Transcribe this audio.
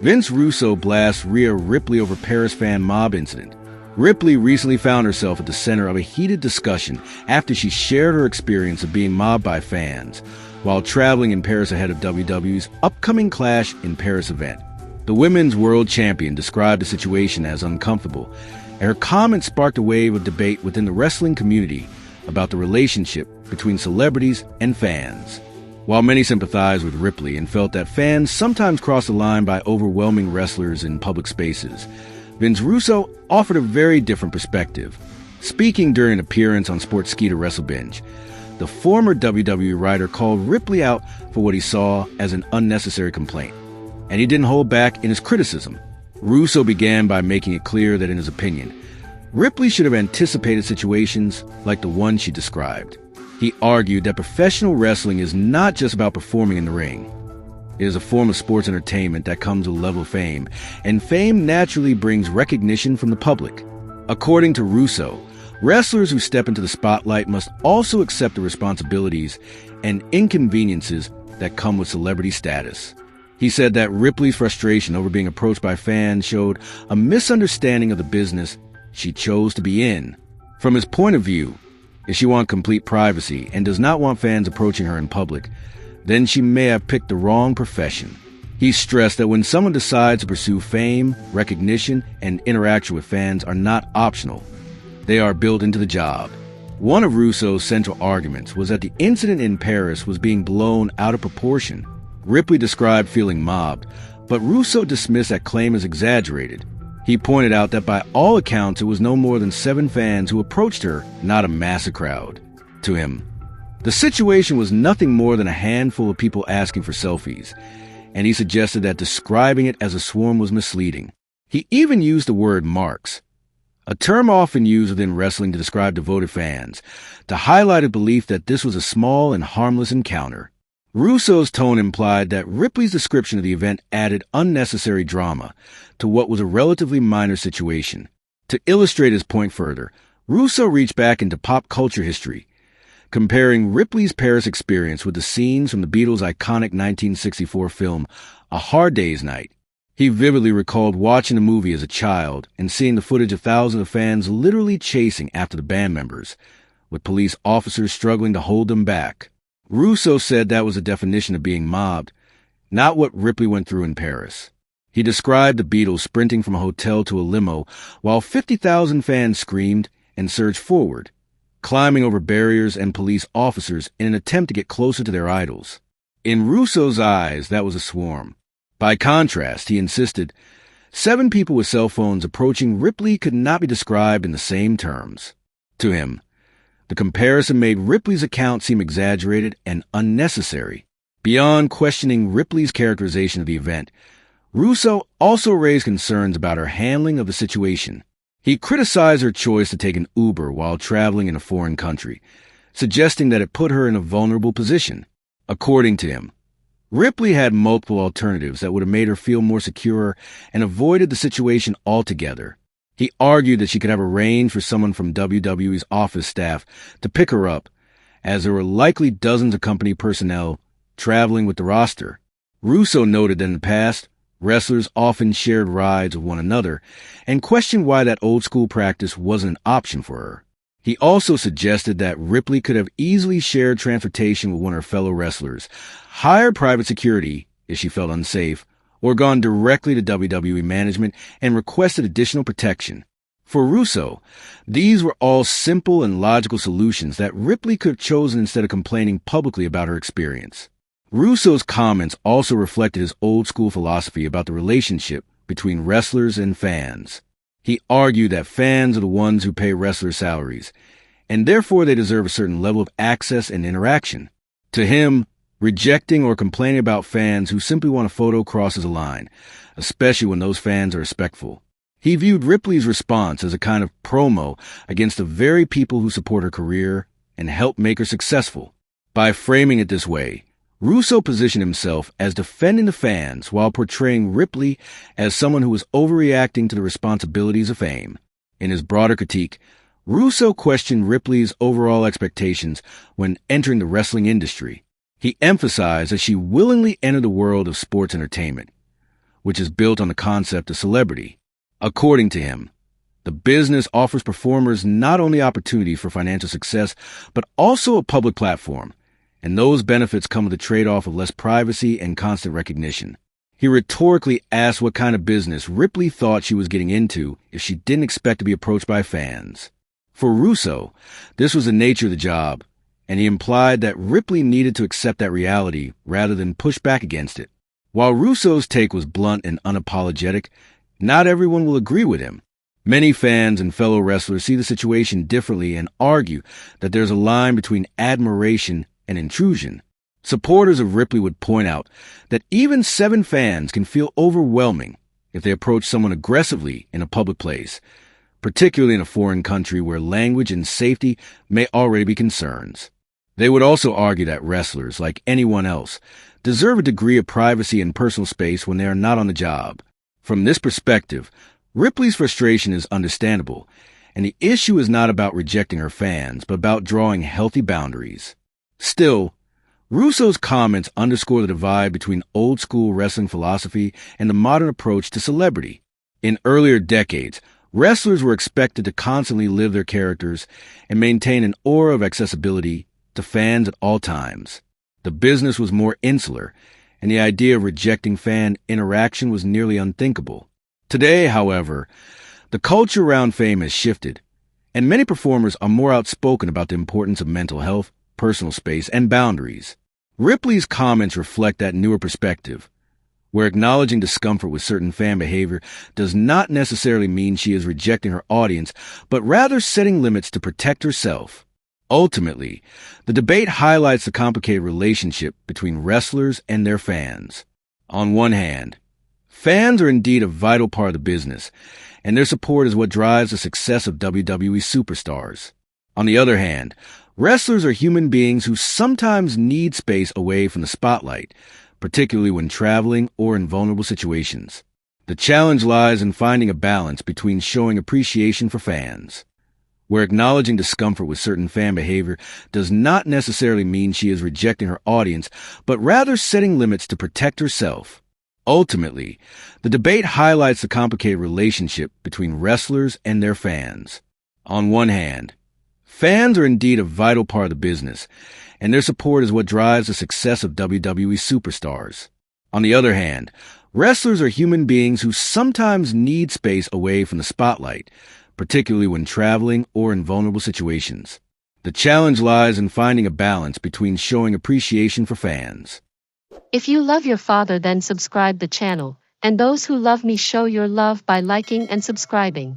Vince Russo blasts Rhea Ripley over Paris fan mob incident. Ripley recently found herself at the center of a heated discussion after she shared her experience of being mobbed by fans while traveling in Paris ahead of WWE's upcoming Clash in Paris event. The women's world champion described the situation as uncomfortable, and her comments sparked a wave of debate within the wrestling community about the relationship between celebrities and fans. While many sympathized with Ripley and felt that fans sometimes cross the line by overwhelming wrestlers in public spaces, Vince Russo offered a very different perspective. Speaking during an appearance on Sportskeeda WrestleBinge, the former WWE writer called Ripley out for what he saw as an unnecessary complaint, and he didn't hold back in his criticism. Russo began by making it clear that in his opinion, Ripley should have anticipated situations like the one she described. He argued that professional wrestling is not just about performing in the ring. It is a form of sports entertainment that comes with a level of fame, and fame naturally brings recognition from the public. According to Russo, wrestlers who step into the spotlight must also accept the responsibilities and inconveniences that come with celebrity status. He said that Ripley's frustration over being approached by fans showed a misunderstanding of the business she chose to be in. From his point of view, if she wants complete privacy and does not want fans approaching her in public, then she may have picked the wrong profession. He stressed that when someone decides to pursue fame, recognition, and interaction with fans are not optional. They are built into the job. One of Russo's central arguments was that the incident in Paris was being blown out of proportion. Ripley described feeling mobbed, but Russo dismissed that claim as exaggerated. He pointed out that by all accounts it was no more than 7 fans who approached her, not a massive crowd. To him, the situation was nothing more than a handful of people asking for selfies, and he suggested that describing it as a swarm was misleading. He even used the word marks, a term often used within wrestling to describe devoted fans, to highlight a belief that this was a small and harmless encounter. Russo's tone implied that Ripley's description of the event added unnecessary drama to what was a relatively minor situation. To illustrate his point further, Russo reached back into pop culture history, comparing Ripley's Paris experience with the scenes from the Beatles' iconic 1964 film, A Hard Day's Night. He vividly recalled watching the movie as a child and seeing the footage of thousands of fans literally chasing after the band members, with police officers struggling to hold them back. Russo said that was the definition of being mobbed, not what Ripley went through in Paris. He described the Beatles sprinting from a hotel to a limo while 50,000 fans screamed and surged forward, climbing over barriers and police officers in an attempt to get closer to their idols. In Russo's eyes, that was a swarm. By contrast, he insisted, 7 people with cell phones approaching Ripley could not be described in the same terms. To him, the comparison made Ripley's account seem exaggerated and unnecessary. Beyond questioning Ripley's characterization of the event, Russo also raised concerns about her handling of the situation. He criticized her choice to take an Uber while traveling in a foreign country, suggesting that it put her in a vulnerable position. According to him, Ripley had multiple alternatives that would have made her feel more secure and avoided the situation altogether. He argued that she could have arranged for someone from WWE's office staff to pick her up, as there were likely dozens of company personnel traveling with the roster. Russo noted that in the past, wrestlers often shared rides with one another and questioned why that old-school practice wasn't an option for her. He also suggested that Ripley could have easily shared transportation with one of her fellow wrestlers, hired private security if she felt unsafe, or gone directly to WWE management and requested additional protection. For Russo, these were all simple and logical solutions that Ripley could have chosen instead of complaining publicly about her experience. Russo's comments also reflected his old-school philosophy about the relationship between wrestlers and fans. He argued that fans are the ones who pay wrestlers' salaries, and therefore they deserve a certain level of access and interaction. To him, rejecting or complaining about fans who simply want a photo crosses a line, especially when those fans are respectful. He viewed Ripley's response as a kind of promo against the very people who support her career and help make her successful. By framing it this way, Russo positioned himself as defending the fans while portraying Ripley as someone who was overreacting to the responsibilities of fame. In his broader critique, Russo questioned Ripley's overall expectations when entering the wrestling industry. He emphasized that she willingly entered the world of sports entertainment, which is built on the concept of celebrity. According to him, the business offers performers not only opportunity for financial success, but also a public platform, and those benefits come with a trade-off of less privacy and constant recognition. He rhetorically asked what kind of business Ripley thought she was getting into if she didn't expect to be approached by fans. For Russo, this was the nature of the job, and he implied that Ripley needed to accept that reality rather than push back against it. While Russo's take was blunt and unapologetic, not everyone will agree with him. Many fans and fellow wrestlers see the situation differently and argue that there's a line between admiration and intrusion. Supporters of Ripley would point out that even 7 fans can feel overwhelming if they approach someone aggressively in a public place, particularly in a foreign country where language and safety may already be concerns. They would also argue that wrestlers, like anyone else, deserve a degree of privacy and personal space when they are not on the job. From this perspective, Ripley's frustration is understandable, and the issue is not about rejecting her fans, but about drawing healthy boundaries. Still, Russo's comments underscore the divide between old-school wrestling philosophy and the modern approach to celebrity. In earlier decades, wrestlers were expected to constantly live their characters and maintain an aura of accessibility to fans at all times. The business was more insular, and the idea of rejecting fan interaction was nearly unthinkable. Today, however, the culture around fame has shifted, and many performers are more outspoken about the importance of mental health, personal space, and boundaries. Ripley's comments reflect that newer perspective, where acknowledging discomfort with certain fan behavior does not necessarily mean she is rejecting her audience, but rather setting limits to protect herself. Ultimately, the debate highlights the complicated relationship between wrestlers and their fans. On one hand, fans are indeed a vital part of the business, and their support is what drives the success of WWE superstars. On the other hand, wrestlers are human beings who sometimes need space away from the spotlight, particularly when traveling or in vulnerable situations. The challenge lies in finding a balance between showing appreciation for fans, where acknowledging discomfort with certain fan behavior does not necessarily mean she is rejecting her audience, but rather setting limits to protect herself. Ultimately, the debate highlights the complicated relationship between wrestlers and their fans. On one hand, fans are indeed a vital part of the business, and their support is what drives the success of WWE superstars. On the other hand, wrestlers are human beings who sometimes need space away from the spotlight, particularly when traveling or in vulnerable situations. The challenge lies in finding a balance between showing appreciation for fans. If you love your father, then subscribe the channel, and those who love me show your love by liking and subscribing.